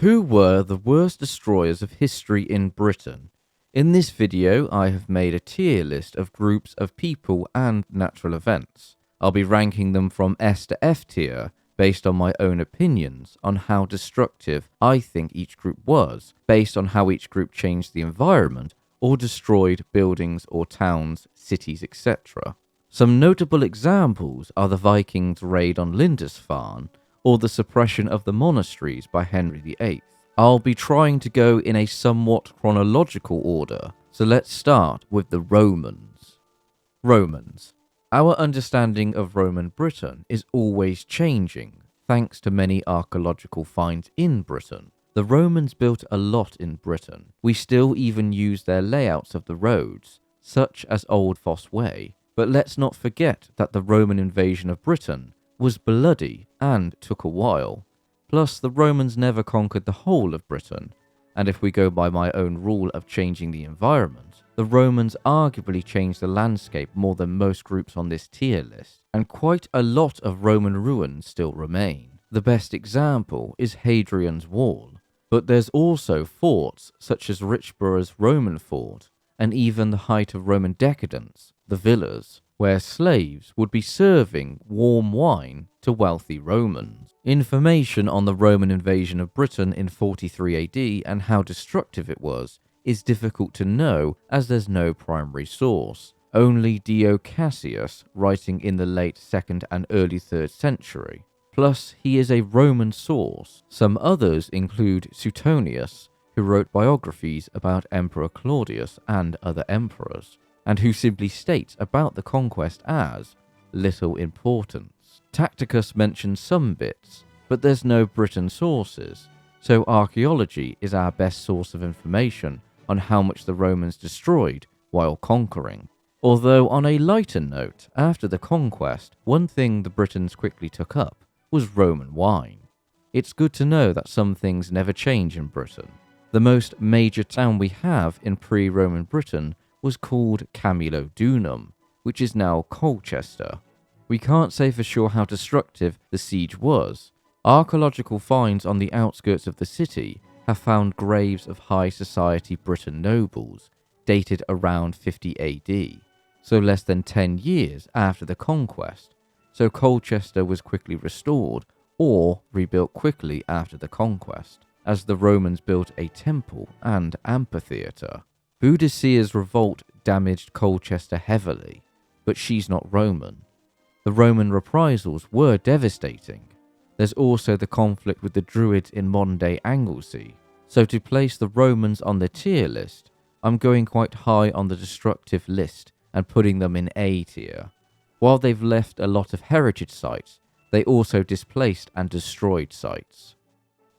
Who were the worst destroyers of history in Britain? In this video, I have made a tier list of groups of people and natural events. I'll be ranking them from S to F tier based on my own opinions on how destructive I think each group was, based on how each group changed the environment or destroyed buildings or towns, cities, etc. Some notable examples are the Vikings' raid on Lindisfarne or the suppression of the monasteries by Henry VIII. I'll be trying to go in a somewhat chronological order, so let's start with the Romans. Romans. Our understanding of Roman Britain is always changing, thanks to many archaeological finds in Britain. The Romans built a lot in Britain. We still even use their layouts of the roads, such as Old Foss Way, but let's not forget that the Roman invasion of Britain was bloody and took a while. Plus, the Romans never conquered the whole of Britain, and if we go by my own rule of changing the environment, the Romans arguably changed the landscape more than most groups on this tier list, and quite a lot of Roman ruins still remain. The best example is Hadrian's Wall, but there's also forts such as Richborough's Roman fort, and even the height of Roman decadence, the villas, where slaves would be serving warm wine to wealthy Romans. Information on the Roman invasion of Britain in 43 AD and how destructive it was is difficult to know as there's no primary source. Only Dio Cassius writing in the late 2nd and early 3rd century. Plus, he is a Roman source. Some others include Suetonius, who wrote biographies about Emperor Claudius and other emperors, and who simply states about the conquest as little importance. Tacitus mentions some bits, but there's no Britain sources, so archaeology is our best source of information on how much the Romans destroyed while conquering. Although on a lighter note, after the conquest, one thing the Britons quickly took up was Roman wine. It's good to know that some things never change in Britain. The most major town we have in pre-Roman Britain was called Camulodunum, which is now Colchester. We can't say for sure how destructive the siege was. Archaeological finds on the outskirts of the city have found graves of high society Briton nobles, dated around 50 AD, so less than 10 years after the conquest, so Colchester was quickly restored or rebuilt quickly after the conquest, as the Romans built a temple and amphitheatre. Boadicea's revolt damaged Colchester heavily, but she's not Roman. The Roman reprisals were devastating. There's also the conflict with the Druids in modern-day Anglesey, so to place the Romans on the tier list, I'm going quite high on the destructive list and putting them in A tier. While they've left a lot of heritage sites, they also displaced and destroyed sites.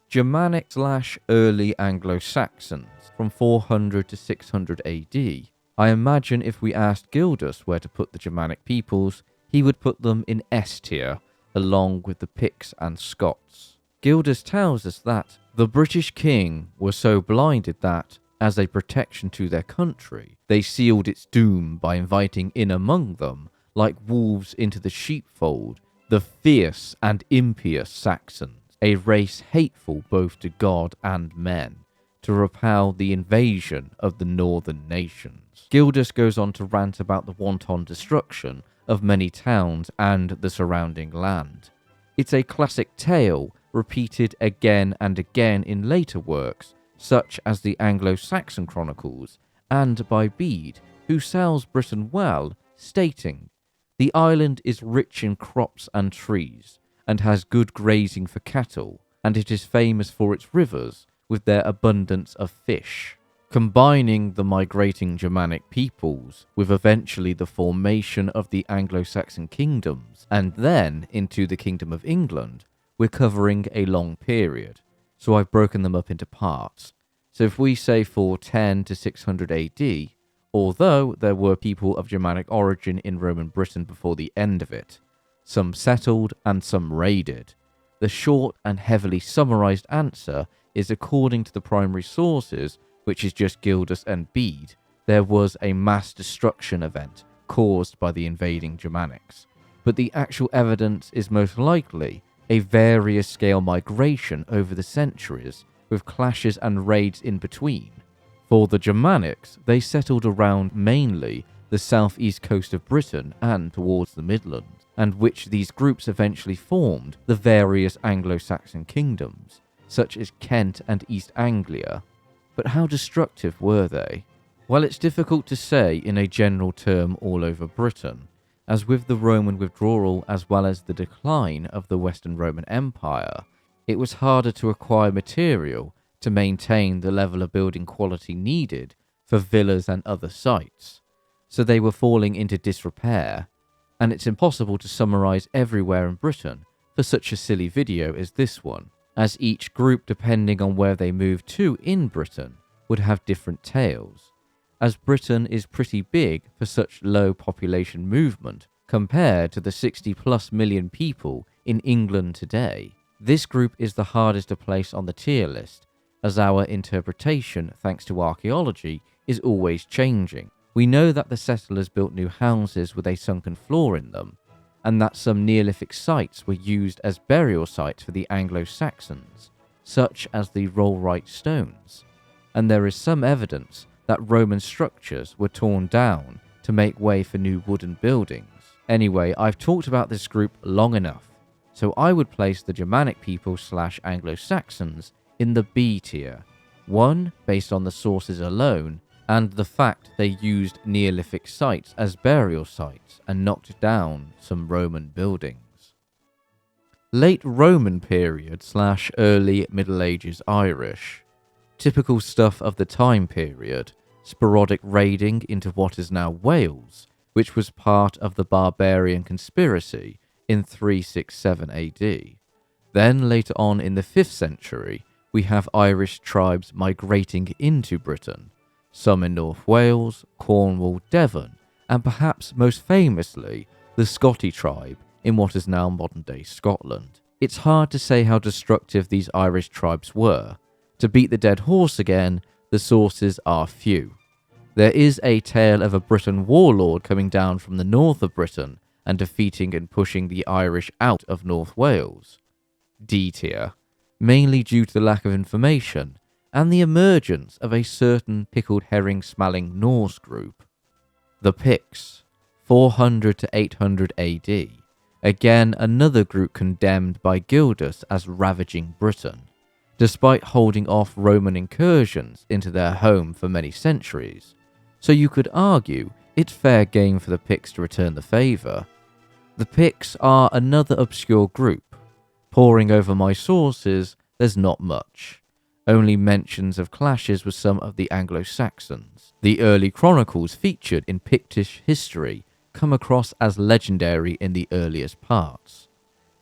Germanic/early Anglo-Saxons from 400 to 600 AD. I imagine if we asked Gildas where to put the Germanic peoples, he would put them in S tier, along with the Picts and Scots. Gildas tells us that the British king was so blinded that, as a protection to their country, they sealed its doom by inviting in among them, like wolves into the sheepfold, the fierce and impious Saxons, a race hateful both to God and men, to repel the invasion of the northern nations. Gildas goes on to rant about the wanton destruction of many towns and the surrounding land. It's a classic tale repeated again and again in later works, such as the Anglo-Saxon chronicles, and by Bede, who sells Britain well, stating, "The island is rich in crops and trees, and has good grazing for cattle, and it is famous for its rivers, with their abundance of fish." Combining the migrating Germanic peoples with eventually the formation of the Anglo-Saxon kingdoms and then into the Kingdom of England, we're covering a long period, so I've broken them up into parts. So if we say 410 to 600 AD, although there were people of Germanic origin in Roman Britain before the end of it, some settled and some raided, the short and heavily summarized answer is according to the primary sources, which is just Gildas and Bede, there was a mass destruction event caused by the invading Germanics. But the actual evidence is most likely a various scale migration over the centuries with clashes and raids in between. For the Germanics, they settled around mainly the southeast coast of Britain and towards the Midlands, and which these groups eventually formed the various Anglo-Saxon kingdoms, such as Kent and East Anglia. But how destructive were they? Well, it's difficult to say in a general term all over Britain, as with the Roman withdrawal as well as the decline of the Western Roman Empire, it was harder to acquire material to maintain the level of building quality needed for villas and other sites, so they were falling into disrepair, and it's impossible to summarise everywhere in Britain for such a silly video as this one, as each group, depending on where they moved to in Britain, would have different tales, as Britain is pretty big for such low population movement compared to the 60+ million people in England today. This group is the hardest to place on the tier list, as our interpretation, thanks to archaeology, is always changing. We know that the settlers built new houses with a sunken floor in them, and that some Neolithic sites were used as burial sites for the Anglo-Saxons, such as the Rollright stones, and there is some evidence that Roman structures were torn down to make way for new wooden buildings. Anyway, I've talked about this group long enough, so I would place the Germanic people / Anglo-Saxons in the B tier. 1, based on the sources alone, and the fact they used Neolithic sites as burial sites and knocked down some Roman buildings. Late Roman period / early Middle Ages Irish. Typical stuff of the time period, sporadic raiding into what is now Wales, which was part of the barbarian conspiracy in 367 AD. Then later on in the 5th century, we have Irish tribes migrating into Britain, some in North Wales, Cornwall, Devon, and perhaps most famously, the Scotty tribe in what is now modern-day Scotland. It's hard to say how destructive these Irish tribes were. To beat the dead horse again, the sources are few. There is a tale of a Briton warlord coming down from the north of Britain and defeating and pushing the Irish out of North Wales. D tier, mainly due to the lack of information and the emergence of a certain pickled herring-smelling Norse group. The Picts, 400 to 800 AD, again another group condemned by Gildas as ravaging Britain, despite holding off Roman incursions into their home for many centuries. So you could argue it's fair game for the Picts to return the favour. The Picts are another obscure group. Poring over my sources, there's not much. Only mentions of clashes with some of the Anglo-Saxons. The early chronicles featured in Pictish history come across as legendary in the earliest parts.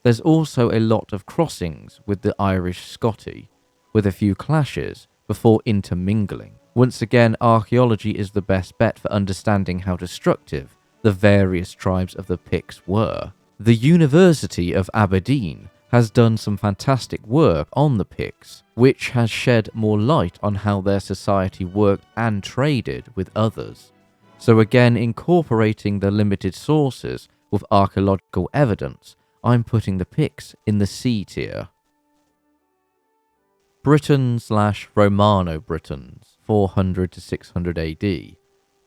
There's also a lot of crossings with the Irish Scotty, with a few clashes before intermingling. Once again, archaeology is the best bet for understanding how destructive the various tribes of the Picts were. The University of Aberdeen has done some fantastic work on the Picts, which has shed more light on how their society worked and traded with others. So again, incorporating the limited sources with archaeological evidence, I'm putting the Picts in the C tier. Britain / Romano-Britons, 400 to 600 AD.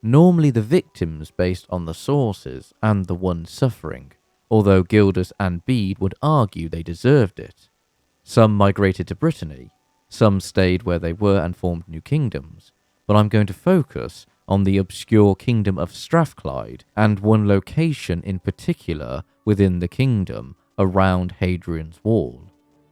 Normally the victims based on the sources and the ones suffering, although Gildas and Bede would argue they deserved it. Some migrated to Brittany, some stayed where they were and formed new kingdoms, but I'm going to focus on the obscure kingdom of Strathclyde and one location in particular within the kingdom around Hadrian's Wall,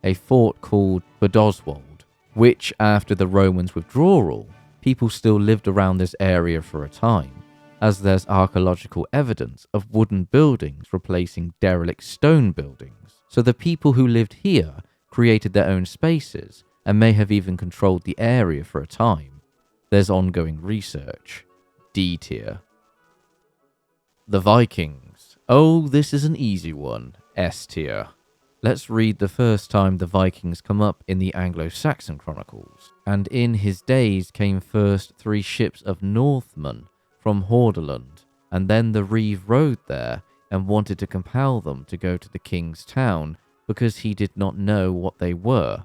a fort called Bodoswald, which after the Romans' withdrawal, people still lived around this area for a time, as there's archaeological evidence of wooden buildings replacing derelict stone buildings. So the people who lived here created their own spaces and may have even controlled the area for a time. There's ongoing research. D tier. The Vikings. Oh, this is an easy one. S tier. Let's read the first time the Vikings come up in the Anglo-Saxon chronicles. And in his days came first 3 ships of Northmen from Hordaland, and then the reeve rode there and wanted to compel them to go to the king's town because he did not know what they were.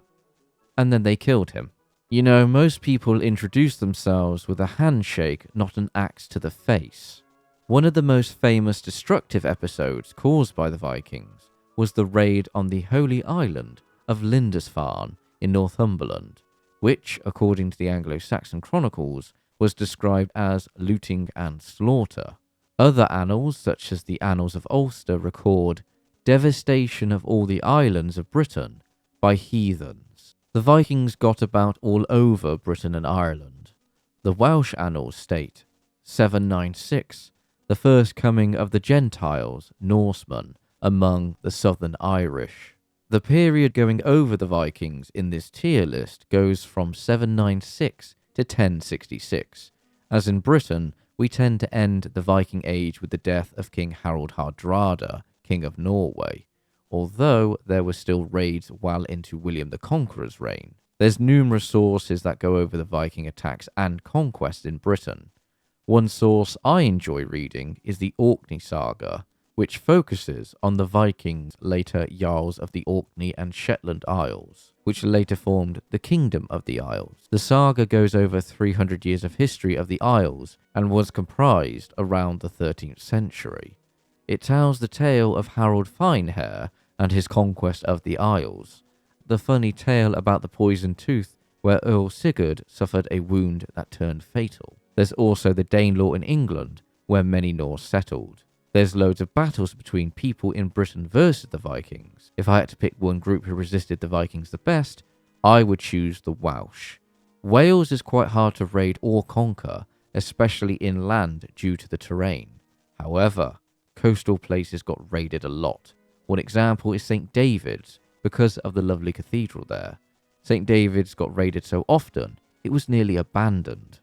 and then they killed him. You know, most people introduce themselves with a handshake, not an axe to the face. One of the most famous destructive episodes caused by the Vikings was the raid on the holy island of Lindisfarne in Northumberland, which, according to the Anglo-Saxon chronicles, was described as looting and slaughter. Other annals, such as the Annals of Ulster, record devastation of all the islands of Britain by heathens. The Vikings got about all over Britain and Ireland. The Welsh annals state 796, the first coming of the Gentiles, Norsemen, among the southern Irish. The period going over the Vikings in this tier list goes from 796 to 1066, as in Britain we tend to end the Viking Age with the death of King Harald Hardrada, King of Norway, although there were still raids well into William the Conqueror's reign. There's numerous sources that go over the Viking attacks and conquest in Britain. One source I enjoy reading is the Orkney Saga, which focuses on the Vikings, later Jarls of the Orkney and Shetland Isles, which later formed the Kingdom of the Isles. The saga goes over 300 years of history of the Isles and was comprised around the 13th century. It tells the tale of Harold Finehair and his conquest of the Isles, the funny tale about the poisoned tooth where Earl Sigurd suffered a wound that turned fatal. There's also the Danelaw in England, where many Norse settled. There's loads of battles between people in Britain versus the Vikings. If I had to pick one group who resisted the Vikings the best, I would choose the Welsh. Wales is quite hard to raid or conquer, especially inland due to the terrain. However, coastal places got raided a lot. One example is St. David's, because of the lovely cathedral there. St. David's got raided so often, it was nearly abandoned.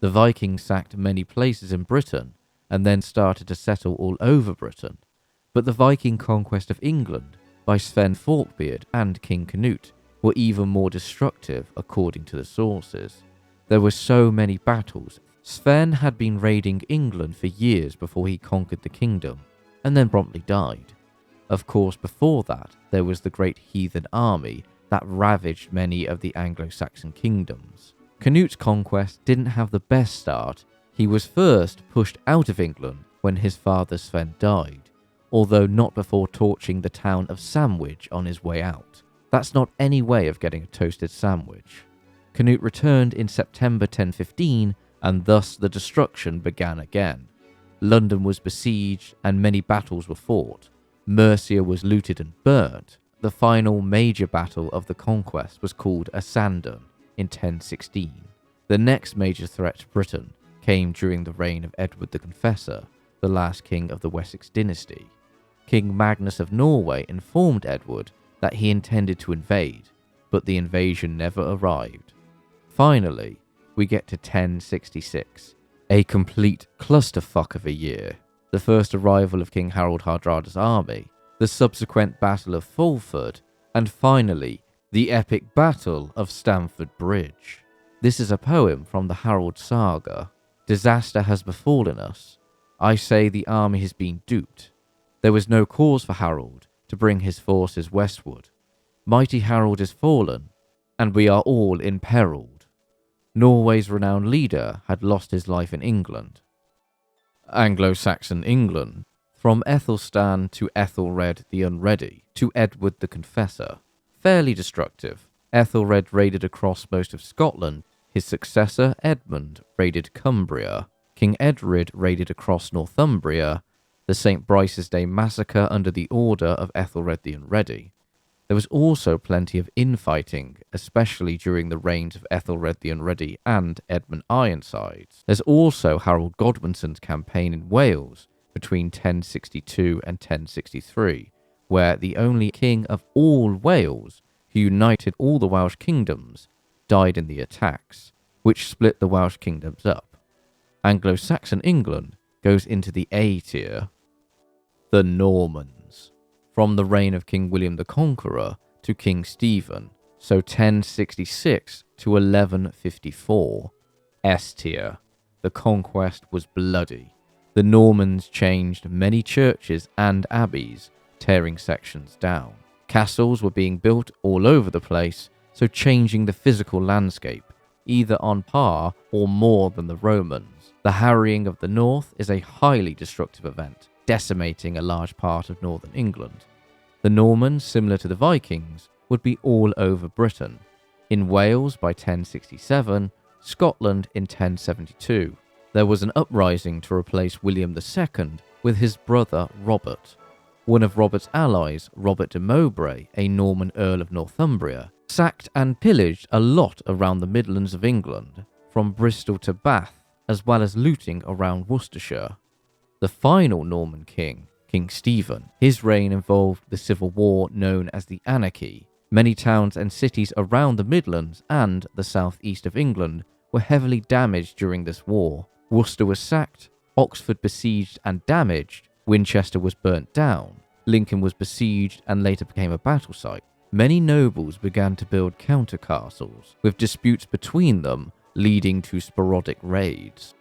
The Vikings sacked many places in Britain, and then started to settle all over Britain. But the Viking conquest of England by Sven Forkbeard and King Cnut were even more destructive according to the sources. There were so many battles. Sven had been raiding England for years before he conquered the kingdom, and then promptly died. Of course, before that, there was the great heathen army that ravaged many of the Anglo-Saxon kingdoms. Cnut's conquest didn't have the best start. He was first pushed out of England when his father Sven died, although not before torching the town of Sandwich on his way out. That's not any way of getting a toasted sandwich. Cnut returned in September 1015, and thus the destruction began again. London was besieged and many battles were fought. Mercia was looted and burnt. The final major battle of the conquest was called Asandun in 1016. The next major threat to Britain came during the reign of Edward the Confessor, the last king of the Wessex dynasty. King Magnus of Norway informed Edward that he intended to invade, but the invasion never arrived. Finally, we get to 1066, a complete clusterfuck of a year. The first arrival of King Harald Hardrada's army, the subsequent Battle of Fulford, and finally, the epic Battle of Stamford Bridge. This is a poem from the Harald Saga. Disaster has befallen us. I say the army has been duped. There was no cause for Harald to bring his forces westward. Mighty Harald is fallen, and we are all imperiled. Norway's renowned leader had lost his life in England. Anglo-Saxon England, from Ethelstan to Ethelred the Unready to Edward the Confessor. Fairly destructive. Ethelred raided across most of Scotland. His successor, Edmund, raided Cumbria. King Edred raided across Northumbria. The St. Brice's Day massacre under the order of Ethelred the Unready. There was also plenty of infighting, especially during the reigns of Ethelred the Unready and Edmund Ironsides. There's also Harold Godwinson's campaign in Wales between 1062 and 1063, where the only king of all Wales, who united all the Welsh kingdoms, died in the attacks, which split the Welsh kingdoms up. Anglo-Saxon England goes into the A tier. The Normans, from the reign of King William the Conqueror to King Stephen, so 1066 to 1154. S tier. The conquest was bloody. The Normans changed many churches and abbeys, tearing sections down. Castles were being built all over the place, so changing the physical landscape, either on par or more than the Romans. The harrying of the north is a highly destructive event, decimating a large part of northern England. The Normans, similar to the Vikings, would be all over Britain. In Wales by 1067, Scotland in 1072. There was an uprising to replace William II with his brother Robert. One of Robert's allies, Robert de Mowbray, a Norman Earl of Northumbria, sacked and pillaged a lot around the Midlands of England, from Bristol to Bath, as well as looting around Worcestershire. The final Norman king, King Stephen, his reign involved the civil war known as the Anarchy. Many towns and cities around the Midlands and the southeast of England were heavily damaged during this war. Worcester was sacked, Oxford besieged and damaged, Winchester was burnt down, Lincoln was besieged and later became a battle site. Many nobles began to build counter-castles, with disputes between them leading to sporadic raids.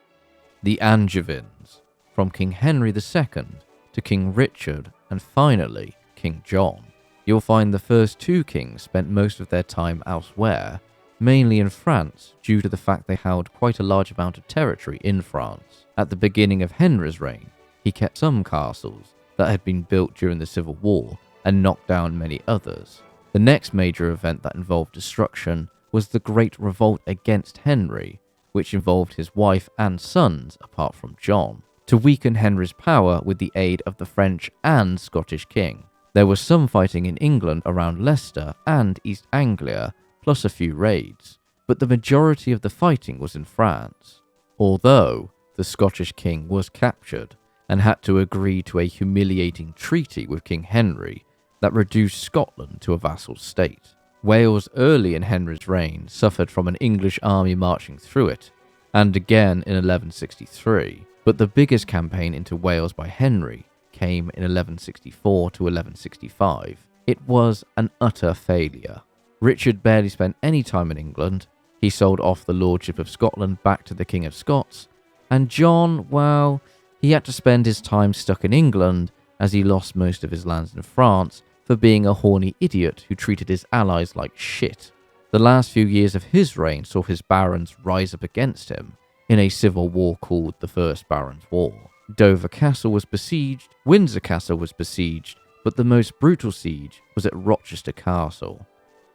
The Angevins, from King Henry II to King Richard and finally King John. You'll find the first two kings spent most of their time elsewhere, mainly in France due to the fact they held quite a large amount of territory in France. At the beginning of Henry's reign, he kept some castles that had been built during the Civil War and knocked down many others. The next major event that involved destruction was the Great Revolt against Henry, which involved his wife and sons apart from John, to weaken Henry's power with the aid of the French and Scottish king. There was some fighting in England around Leicester and East Anglia, plus a few raids, but the majority of the fighting was in France, although the Scottish king was captured and had to agree to a humiliating treaty with King Henry that reduced Scotland to a vassal state. Wales early in Henry's reign suffered from an English army marching through it, and again in 1163, but the biggest campaign into Wales by Henry came in 1164 to 1165. It was an utter failure. Richard barely spent any time in England, he sold off the lordship of Scotland back to the King of Scots, and John, well, he had to spend his time stuck in England as he lost most of his lands in France for being a horny idiot who treated his allies like shit. The last few years of his reign saw his barons rise up against him in a civil war called the First Barons' War. Dover Castle was besieged, Windsor Castle was besieged, but the most brutal siege was at Rochester Castle.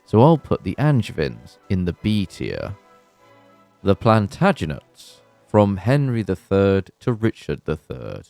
So I'll put the Angevins in the B tier. The Plantagenets, from Henry III to Richard III.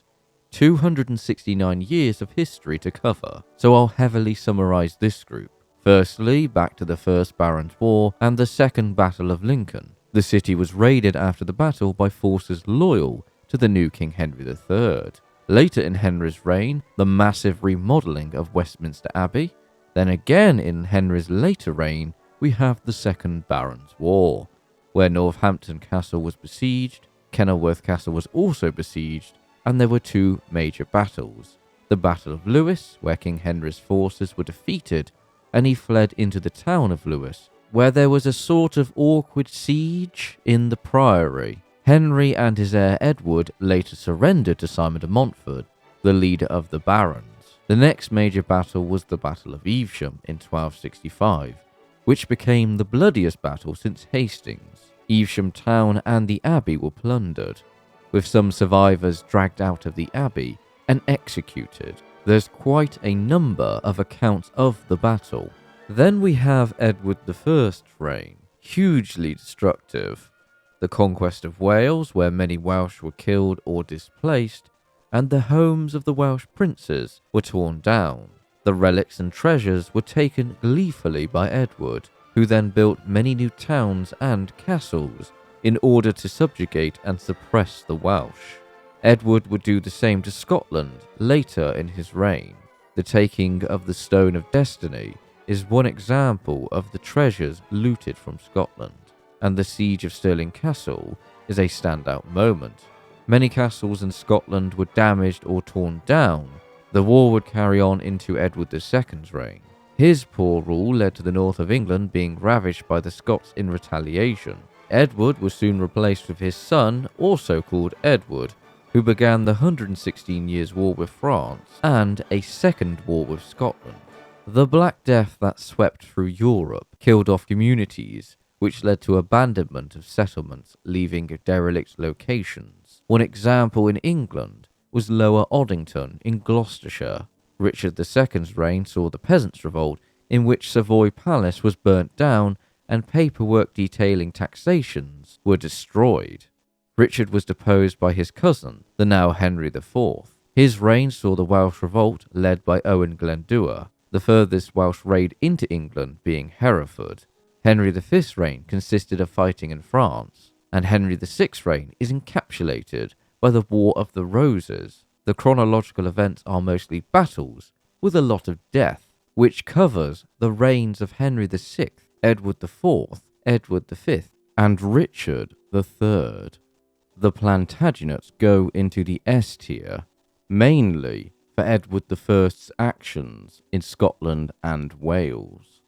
269 years of history to cover, so I'll heavily summarise this group. Firstly, back to the First Barons' War and the Second Battle of Lincoln. The city was raided after the battle by forces loyal to the new King Henry III. Later in Henry's reign, the massive remodelling of Westminster Abbey. Then again in Henry's later reign, we have the Second Barons' War, where Northampton Castle was besieged, Kenilworth Castle was also besieged, and there were two major battles. The Battle of Lewes, where King Henry's forces were defeated, and he fled into the town of Lewes, where there was a sort of awkward siege in the priory. Henry and his heir Edward later surrendered to Simon de Montfort, the leader of the barons. The next major battle was the Battle of Evesham in 1265, which became the bloodiest battle since Hastings. Evesham town and the abbey were plundered, with some survivors dragged out of the abbey and executed. There's quite a number of accounts of the battle. Then we have Edward I's reign, hugely destructive. The conquest of Wales, where many Welsh were killed or displaced, and the homes of the Welsh princes were torn down. The relics and treasures were taken gleefully by Edward, who then built many new towns and castles in order to subjugate and suppress the Welsh. Edward would do the same to Scotland later in his reign. The taking of the Stone of Destiny is one example of the treasures looted from Scotland, and the siege of Stirling Castle is a standout moment. Many castles in Scotland were damaged or torn down. The war would carry on into Edward II's reign. His poor rule led to the north of England being ravaged by the Scots in retaliation. Edward was soon replaced with his son, also called Edward, who began the 116 Years' War with France and a second war with Scotland. The Black Death that swept through Europe killed off communities, which led to abandonment of settlements, leaving derelict locations. One example in England was Lower Oddington in Gloucestershire. Richard II's reign saw the Peasants' Revolt, in which Savoy Palace was burnt down and paperwork detailing taxations were destroyed. Richard was deposed by his cousin, the now Henry IV. His reign saw the Welsh Revolt led by Owen Glendower, the furthest Welsh raid into England being Hereford. Henry V's reign consisted of fighting in France, and Henry VI's reign is encapsulated by the War of the Roses. The chronological events are mostly battles, with a lot of death, which covers the reigns of Henry VI, Edward IV, Edward V, and Richard III. The Plantagenets go into the S tier, mainly for Edward I's actions in Scotland and Wales.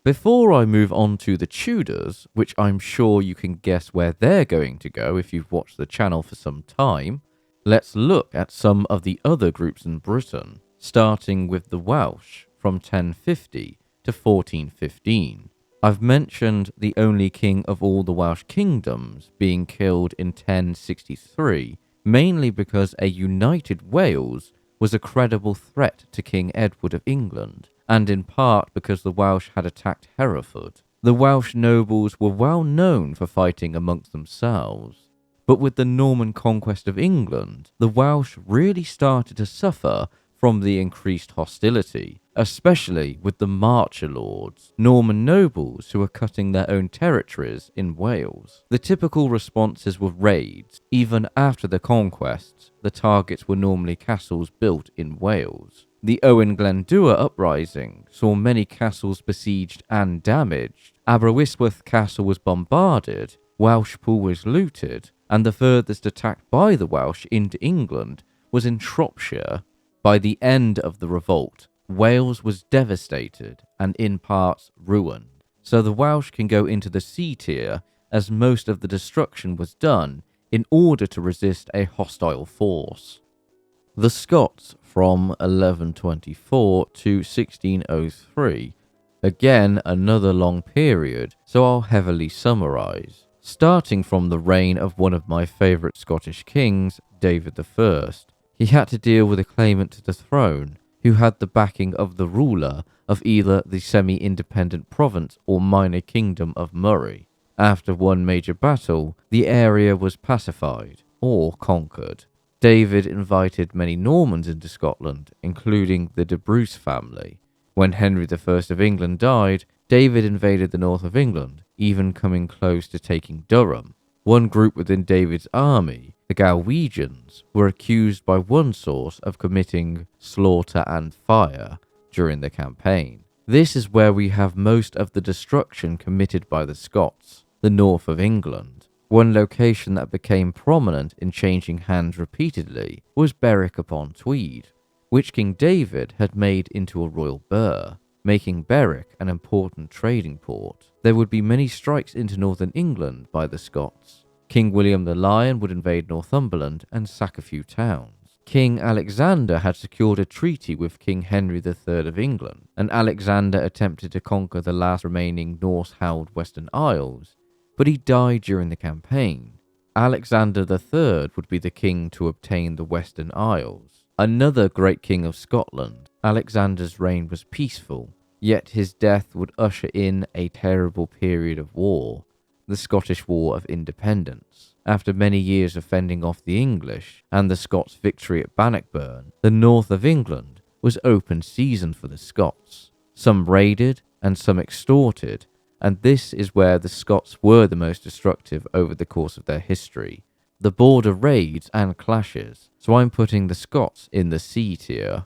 Before I move on to the Tudors, which I'm sure you can guess where they're going to go if you've watched the channel for some time, let's look at some of the other groups in Britain, starting with the Welsh from 1050 to 1415. I've mentioned the only king of all the Welsh kingdoms being killed in 1063, mainly because a united Wales was a credible threat to King Edward of England, and in part because the Welsh had attacked Hereford. The Welsh nobles were well known for fighting amongst themselves, but with the Norman conquest of England, the Welsh really started to suffer from the increased hostility, especially with the Marcher lords, Norman nobles who were cutting their own territories in Wales. The typical responses were raids. Even after the conquests, the targets were normally castles built in Wales. The Owen Glendower uprising saw many castles besieged and damaged. Aberystwyth Castle was bombarded, Welshpool was looted, and the furthest attack by the Welsh into England was in Shropshire. By the end of the revolt, Wales was devastated and in parts ruined, so the Welsh can go into the C tier as most of the destruction was done in order to resist a hostile force. The Scots from 1124 to 1603, again another long period, so I'll heavily summarise. Starting from the reign of one of my favourite Scottish kings, David I, he had to deal with a claimant to the throne who had the backing of the ruler of either the semi-independent province or minor kingdom of Murray. After one major battle, the area was pacified or conquered. David invited many Normans into Scotland, including the de Bruce family. When Henry I of England died, David invaded the north of England, even coming close to taking Durham. One group within David's army, the Galwegians, were accused by one source of committing slaughter and fire during the campaign. This is where we have most of the destruction committed by the Scots, the north of England. One location that became prominent in changing hands repeatedly was Berwick upon Tweed, which King David had made into a royal burgh, making Berwick an important trading port. There would be many strikes into northern England by the Scots. King William the Lion would invade Northumberland and sack a few towns. King Alexander had secured a treaty with King Henry III of England, and Alexander attempted to conquer the last remaining Norse-held Western Isles, but he died during the campaign. Alexander III would be the king to obtain the Western Isles. Another great king of Scotland, Alexander's reign was peaceful, yet his death would usher in a terrible period of war, the Scottish War of Independence. After many years of fending off the English and the Scots' victory at Bannockburn, the north of England was open season for the Scots. Some raided and some extorted, and this is where the Scots were the most destructive over the course of their history. The border raids and clashes, so I'm putting the Scots in the C tier.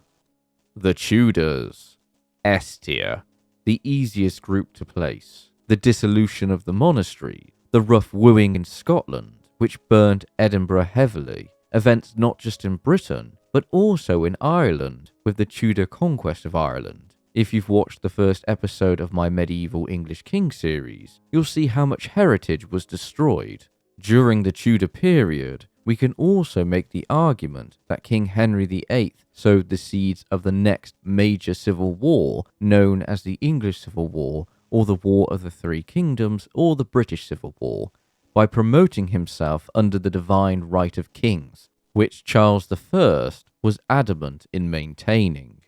The Tudors, S tier, the easiest group to place. The dissolution of the monastery, the rough wooing in Scotland, which burnt Edinburgh heavily, events not just in Britain, but also in Ireland, with the Tudor conquest of Ireland. If you've watched the first episode of my Medieval English King series, you'll see how much heritage was destroyed. During the Tudor period, We can also make the argument that King Henry VIII sowed the seeds of the next major civil war known as the English Civil War, or the War of the Three Kingdoms, or the British Civil War, by promoting himself under the divine right of kings, which Charles I was adamant in maintaining.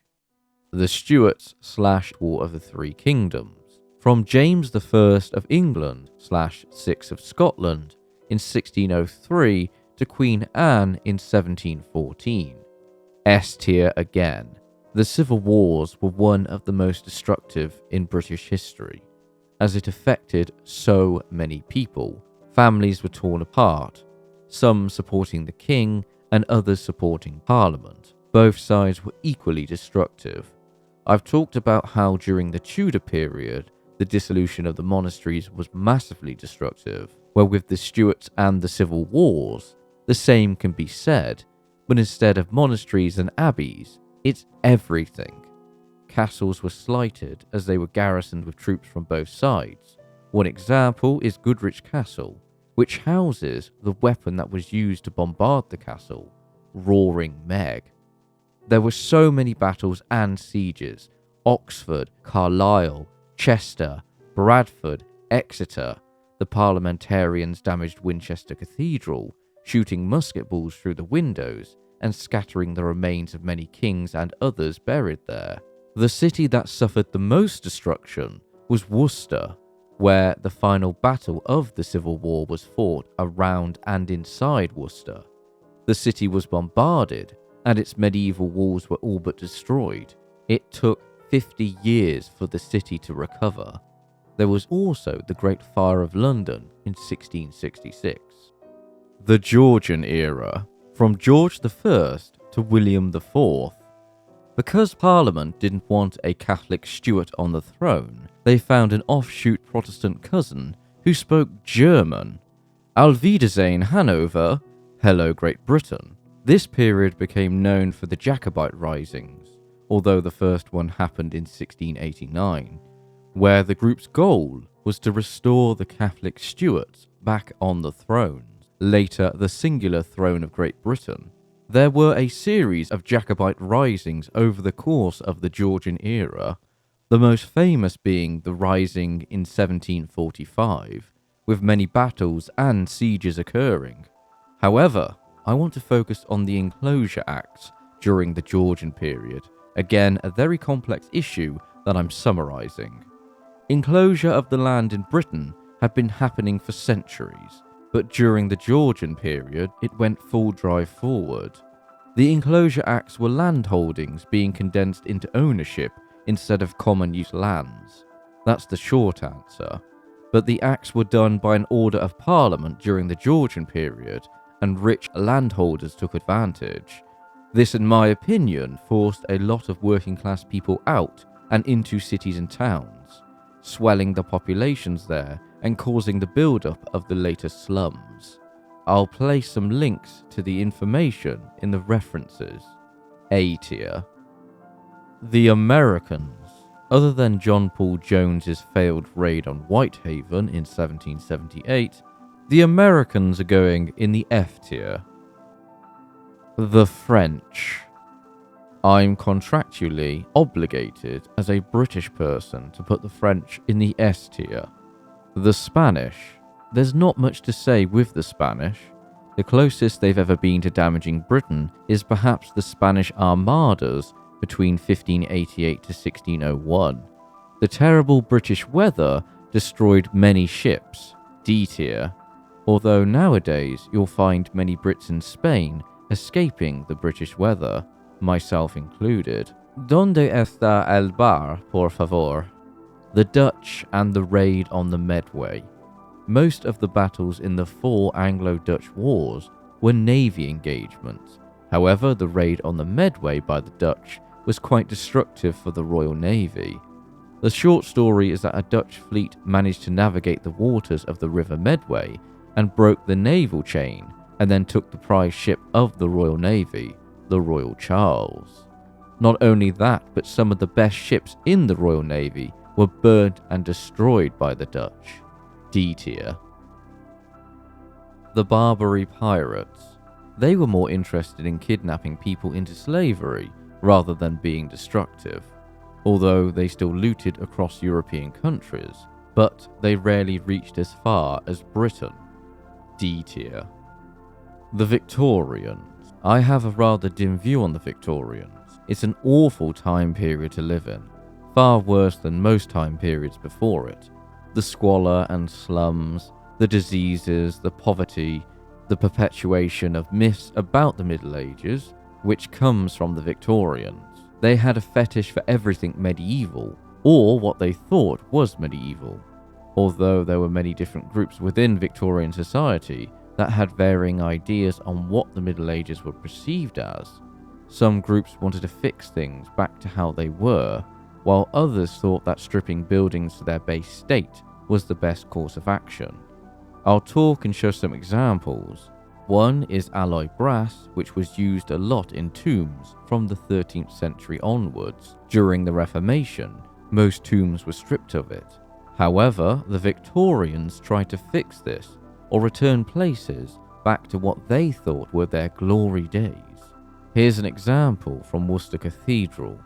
The Stuarts/War of the Three Kingdoms. From James I of England/6 of Scotland in 1603 to Queen Anne in 1714. S tier again. The civil wars were one of the most destructive in British history, as it affected so many people. Families were torn apart, some supporting the king and others supporting Parliament. Both sides were equally destructive. I've talked about how during the Tudor period, the dissolution of the monasteries was massively destructive, where with the Stuarts and the civil wars, the same can be said, but instead of monasteries and abbeys, it's everything. Castles were slighted as they were garrisoned with troops from both sides. One example is Goodrich Castle, which houses the weapon that was used to bombard the castle, Roaring Meg. There were so many battles and sieges: Oxford, Carlisle, Chester, Bradford, Exeter. The parliamentarians damaged Winchester Cathedral, shooting musket balls through the windows and scattering the remains of many kings and others buried there. The city that suffered the most destruction was Worcester, where the final battle of the Civil War was fought around and inside Worcester. The city was bombarded, and its medieval walls were all but destroyed. It took 50 years for the city to recover. There was also the Great Fire of London in 1666. The Georgian era, from George I to William IV. Because Parliament didn't want a Catholic Stuart on the throne, they found an offshoot Protestant cousin who spoke German. Auf Wiedersehen, Hanover, hello Great Britain. This period became known for the Jacobite risings, although the first one happened in 1689, where the group's goal was to restore the Catholic Stuarts back on the thrones, later the singular throne of Great Britain. There were a series of Jacobite risings over the course of the Georgian era, the most famous being the rising in 1745, with many battles and sieges occurring. However, I want to focus on the Enclosure Acts during the Georgian period, again a very complex issue that I'm summarising. Enclosure of the land in Britain had been happening for centuries, but during the Georgian period, it went full drive forward. The Enclosure Acts were landholdings being condensed into ownership instead of common use lands. That's the short answer. But the Acts were done by an order of Parliament during the Georgian period, and rich landholders took advantage. This, in my opinion, forced a lot of working class people out and into cities and towns, swelling the populations there and causing the build-up of the later slums. I'll place some links to the information in the references. A tier. The Americans. Other than John Paul Jones's failed raid on Whitehaven in 1778, the Americans are going in the F tier. The French. I'm contractually obligated as a British person to put the French in the S tier. The Spanish. There's not much to say with the Spanish. The closest they've ever been to damaging Britain is perhaps the Spanish Armadas between 1588 to 1601. The terrible British weather destroyed many ships, D tier, although nowadays you'll find many Brits in Spain escaping the British weather, myself included. ¿Dónde está el bar, por favor? The Dutch and the raid on the Medway. Most of the battles in the 4 Anglo-Dutch wars were navy engagements. However, the raid on the Medway by the Dutch was quite destructive for the Royal Navy. The short story is that a Dutch fleet managed to navigate the waters of the River Medway and broke the naval chain, and then took the prize ship of the Royal Navy, the Royal Charles. Not only that, but some of the best ships in the Royal Navy were burnt and destroyed by the Dutch. D tier. The Barbary Pirates. They were more interested in kidnapping people into slavery rather than being destructive, although they still looted across European countries, but they rarely reached as far as Britain. D tier. The Victorians. I have a rather dim view on the Victorians. It's an awful time period to live in, far worse than most time periods before it. The squalor and slums, the diseases, the poverty, the perpetuation of myths about the Middle Ages, which comes from the Victorians. They had a fetish for everything medieval, or what they thought was medieval. Although there were many different groups within Victorian society that had varying ideas on what the Middle Ages were perceived as. Some groups wanted to fix things back to how they were, while others thought that stripping buildings to their base state was the best course of action. I'll talk and show some examples. One is alloy brass, which was used a lot in tombs from the 13th century onwards. During the Reformation, most tombs were stripped of it. However, the Victorians tried to fix this, or return places back to what they thought were their glory days. Here's an example from Worcester Cathedral.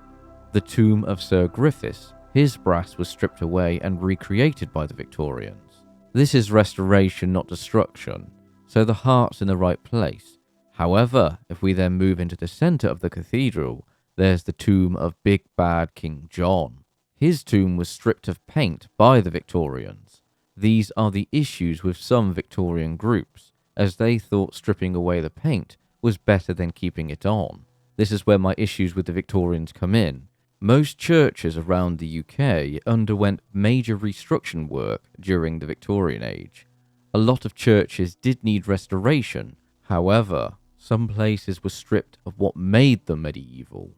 The tomb of Sir Griffiths, his brass was stripped away and recreated by the Victorians. This is restoration, not destruction, so the heart's in the right place. However, if we then move into the centre of the cathedral, there's the tomb of Big Bad King John. His tomb was stripped of paint by the Victorians. These are the issues with some Victorian groups, as they thought stripping away the paint was better than keeping it on. This is where my issues with the Victorians come in. Most churches around the UK underwent major restructuring work during the Victorian age. A lot of churches did need restoration. However, some places were stripped of what made them medieval,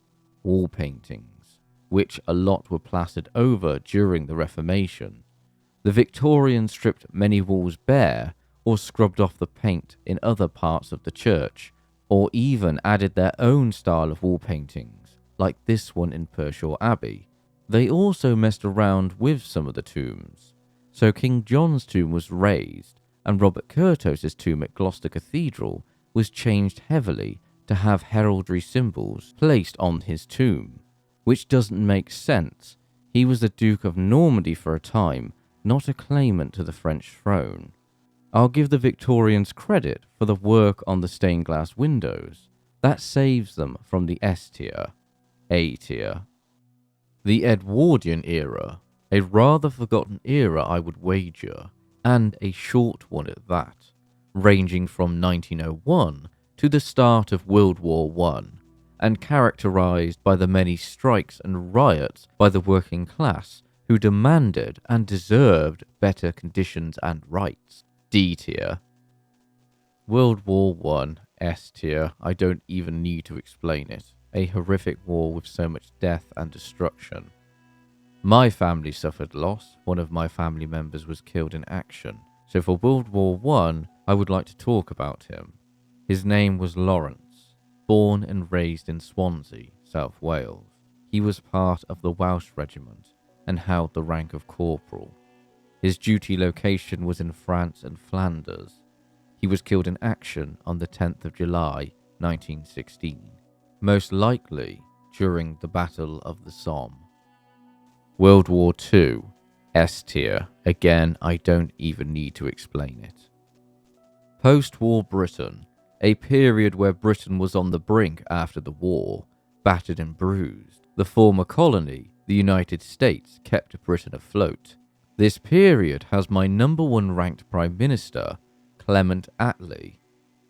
wall paintings, which a lot were plastered over during the Reformation. The Victorians stripped many walls bare or scrubbed off the paint in other parts of the church, or even added their own style of wall paintings, like this one in Pershore Abbey. They also messed around with some of the tombs. So King John's tomb was raised, and Robert Curthos's tomb at Gloucester Cathedral was changed heavily to have heraldry symbols placed on his tomb, which doesn't make sense. He was the Duke of Normandy for a time, not a claimant to the French throne. I'll give the Victorians credit for the work on the stained glass windows. That saves them from the S tier. A tier. The Edwardian era, a rather forgotten era I would wager, and a short one at that, ranging from 1901 to the start of World War I, and characterized by the many strikes and riots by the working class who demanded and deserved better conditions and rights. D tier. World War I, S tier. I don't even need to explain it. A horrific war with so much death and destruction. My family suffered loss. One of my family members was killed in action. So for World War I would like to talk about him. His name was Lawrence, born and raised in Swansea, South Wales. He was part of the Welsh Regiment and held the rank of corporal. His duty location was in France and Flanders. He was killed in action on the 10th of July, 1916, most likely during the Battle of the Somme. World War II, S tier. Again, I don't even need to explain it. Post-war Britain, a period where Britain was on the brink after the war, battered and bruised. The former colony, the United States, kept Britain afloat. This period has my number one ranked Prime Minister, Clement Attlee.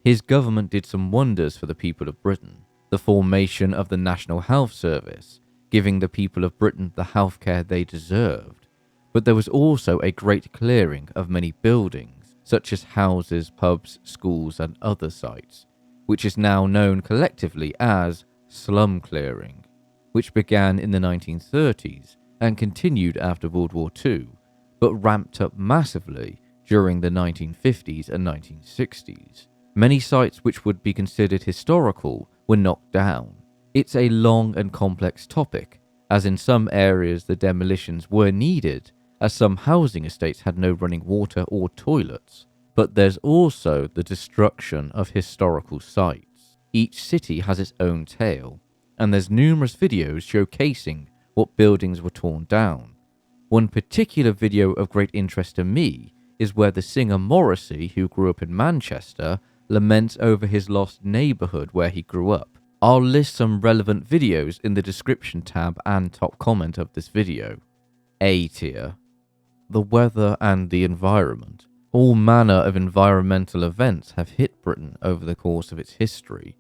His government did some wonders for the people of Britain. The formation of the National Health Service, giving the people of Britain the healthcare they deserved. But there was also a great clearing of many buildings, such as houses, pubs, schools and other sites, which is now known collectively as slum clearing, which began in the 1930s and continued after World War II, but ramped up massively during the 1950s and 1960s. Many sites which would be considered historical were knocked down. It's a long and complex topic, as in some areas the demolitions were needed, as some housing estates had no running water or toilets. But there's also the destruction of historical sites. Each city has its own tale, and there's numerous videos showcasing what buildings were torn down. One particular video of great interest to me is where the singer Morrissey, who grew up in Manchester, laments over his lost neighbourhood where he grew up. I'll list some relevant videos in the description tab and top comment of this video. A tier. The weather and the environment. All manner of environmental events have hit Britain over the course of its history.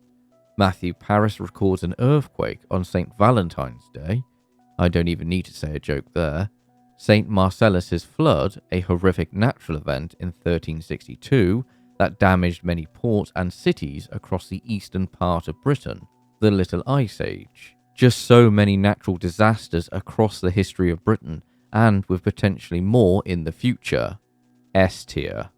Matthew Paris records an earthquake on St. Valentine's Day. I don't even need to say a joke there. St. Marcellus's flood, a horrific natural event in 1362 that damaged many ports and cities across the eastern part of Britain. The Little Ice Age. Just so many natural disasters across the history of Britain, and with potentially more in the future. S tier.